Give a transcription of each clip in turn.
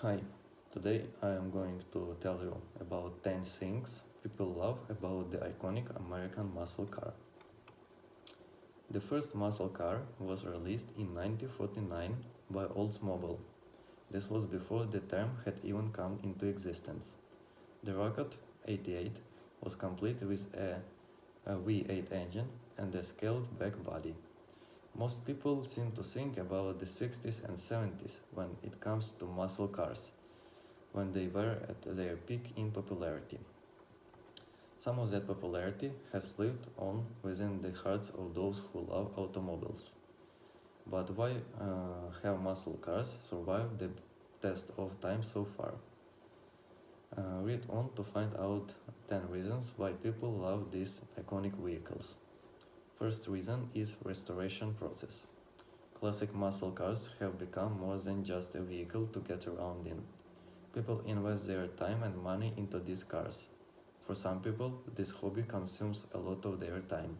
Hi, today I am going to tell you about 10 things people love about the iconic American muscle car. The first muscle car was released in 1949 by Oldsmobile. This was before the term had even come into existence. The Rocket 88 was complete with a V8 engine and a scaled back body. Most people seem to think about the 60s and 70s when it comes to muscle cars, when they were at their peak in popularity. Some of that popularity has lived on within the hearts of those who love automobiles. But why have muscle cars survived the test of time so far? Read on to find out 10 reasons why people love these iconic vehicles. First reason is restoration process. Classic muscle cars have become more than just a vehicle to get around in. People invest their time and money into these cars. For some people, this hobby consumes a lot of their time.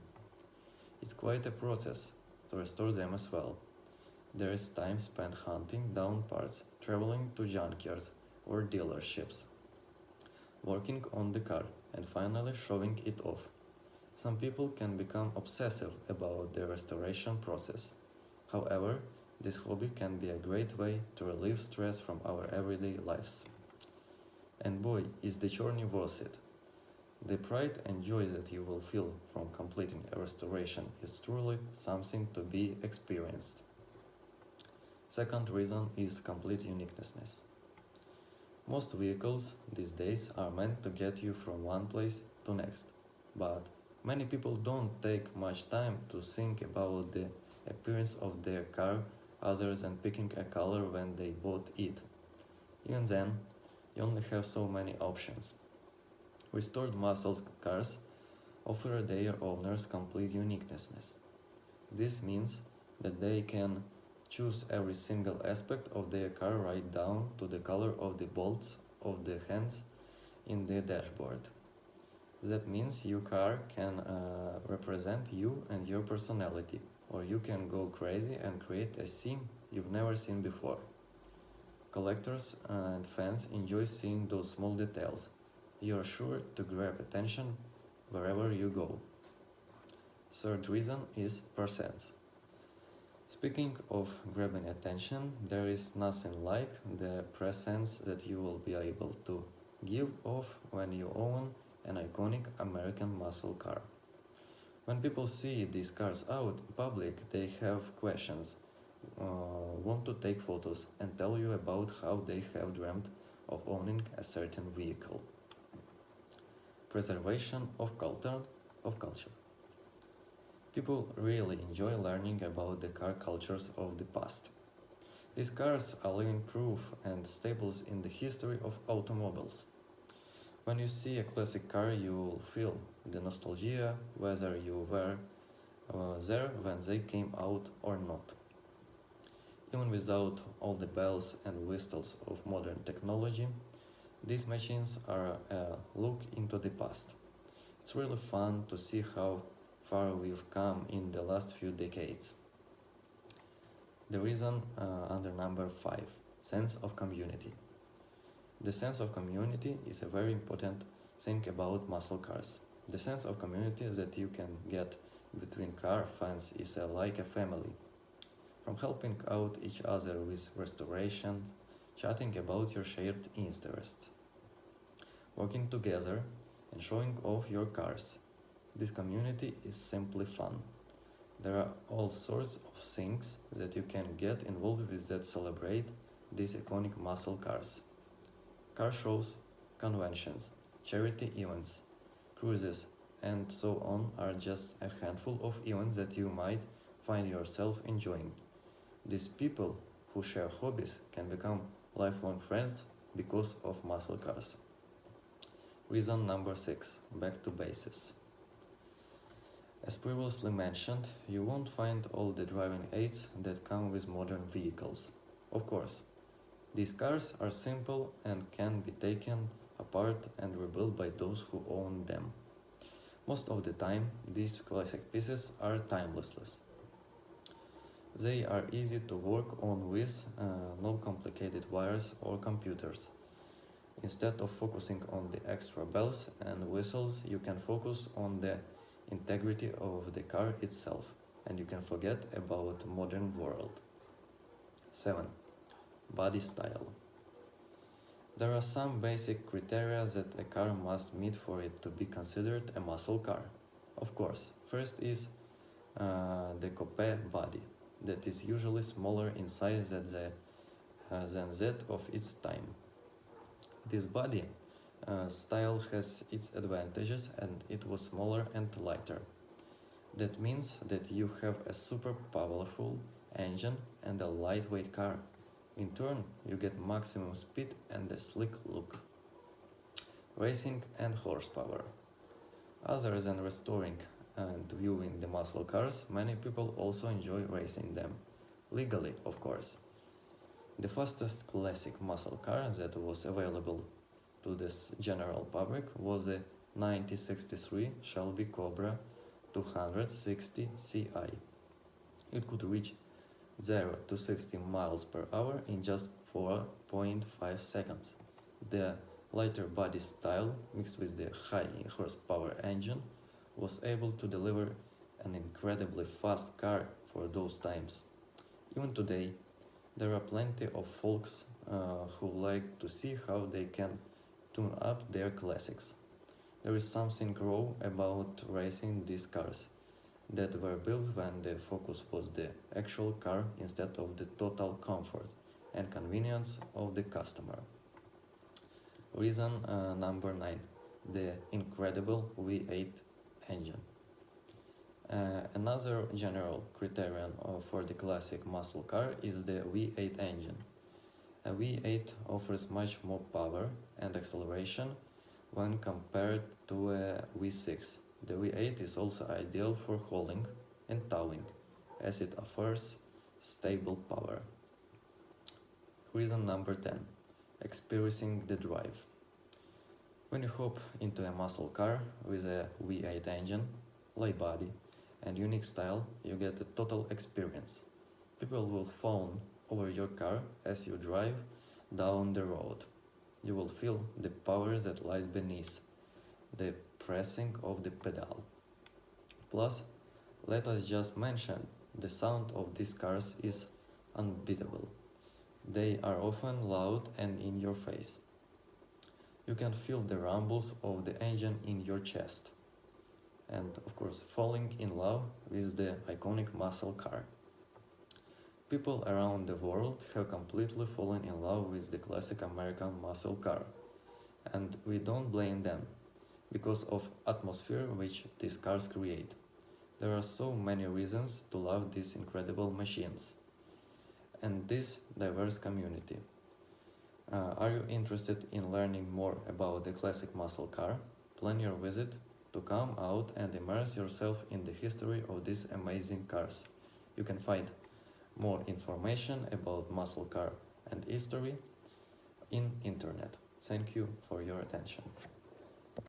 It's quite a process to restore them as well. There is time spent hunting down parts, traveling to junkyards or dealerships, working on the car, and finally showing it off. Some people can become obsessive about the restoration process. However, this hobby can be a great way to relieve stress from our everyday lives. And boy, is the journey worth it. The pride and joy that you will feel from completing a restoration is truly something to be experienced. Second reason is complete uniqueness. Most vehicles these days are meant to get you from one place to next, but many people don't take much time to think about the appearance of their car other than picking a color when they bought it. Even then, you only have so many options. Restored muscle cars offer their owners complete uniqueness. This means that they can choose every single aspect of their car right down to the color of the bolts of the hands in the dashboard. That means your car can represent you and your personality, or you can go crazy and create a scene you've never seen before. Collectors and fans enjoy seeing those small details. You are sure to grab attention wherever you go. Third reason is presence. Speaking of grabbing attention, there is nothing like the presence that you will be able to give off when you own an iconic American muscle car. When people see these cars out in public, they have questions, want to take photos, and tell you about how they have dreamt of owning a certain vehicle. Preservation of culture. People really enjoy learning about the car cultures of the past. These cars are living proof and staples in the history of automobiles. When you see a classic car, you will feel the nostalgia, whether you were there when they came out or not. Even without all the bells and whistles of modern technology, these machines are a look into the past. It's really fun to see how far we've come in the last few decades. The reason under number 5, sense of community. The sense of community is a very important thing about muscle cars. The sense of community that you can get between car fans is like a family. From helping out each other with restorations, chatting about your shared interests, working together, and showing off your cars. This community is simply fun. There are all sorts of things that you can get involved with that celebrate these iconic muscle cars. Car shows, conventions, charity events, cruises, and so on are just a handful of events that you might find yourself enjoying. These people who share hobbies can become lifelong friends because of muscle cars. Reason number 6, back to basics. As previously mentioned, you won't find all the driving aids that come with modern vehicles. Of course, these cars are simple and can be taken apart and rebuilt by those who own them. Most of the time, these classic pieces are timeless. They are easy to work on with no complicated wires or computers. Instead of focusing on the extra bells and whistles, you can focus on the integrity of the car itself, and you can forget about the modern world. 7. Body style. There are some basic criteria that a car must meet for it to be considered a muscle car. Of course, first is the coupe body, that is usually smaller in size than that of its time. This body style has its advantages, and it was smaller and lighter. That means that you have a super powerful engine and a lightweight car. In turn, you get maximum speed and a slick look. Racing and horsepower. Other than restoring and viewing the muscle cars, many people also enjoy racing them. Legally, of course. The fastest classic muscle car that was available to this general public was the 1963 Shelby Cobra 260 Ci. It could reach 0 to 60 miles per hour in just 4.5 seconds. The lighter body style, mixed with the high horsepower engine, was able to deliver an incredibly fast car for those times. Even today, there are plenty of folks who like to see how they can tune up their classics. There is something raw about racing these cars that were built when the focus was the actual car instead of the total comfort and convenience of the customer. Reason number 9. The incredible V8 engine. Another general criterion for the classic muscle car is the V8 engine. A V8 offers much more power and acceleration when compared to a V6. The V8 is also ideal for hauling and towing, as it offers stable power. Reason number 10. Experiencing the drive. When you hop into a muscle car with a V8 engine, light body, and unique style, you get a total experience. People will fawn over your car as you drive down the road. You will feel the power that lies beneath the pressing of the pedal. Plus, let us just mention, the sound of these cars is unbeatable. They are often loud and in your face. You can feel the rumbles of the engine in your chest. And of course, falling in love with the iconic muscle car. People around the world have completely fallen in love with the classic American muscle car, and we don't blame them, because of atmosphere which these cars create. There are so many reasons to love these incredible machines and this diverse community. Are you interested in learning more about the classic muscle car? Plan your visit to come out and immerse yourself in the history of these amazing cars. You can find more information about muscle car and history in internet. Thank you for your attention.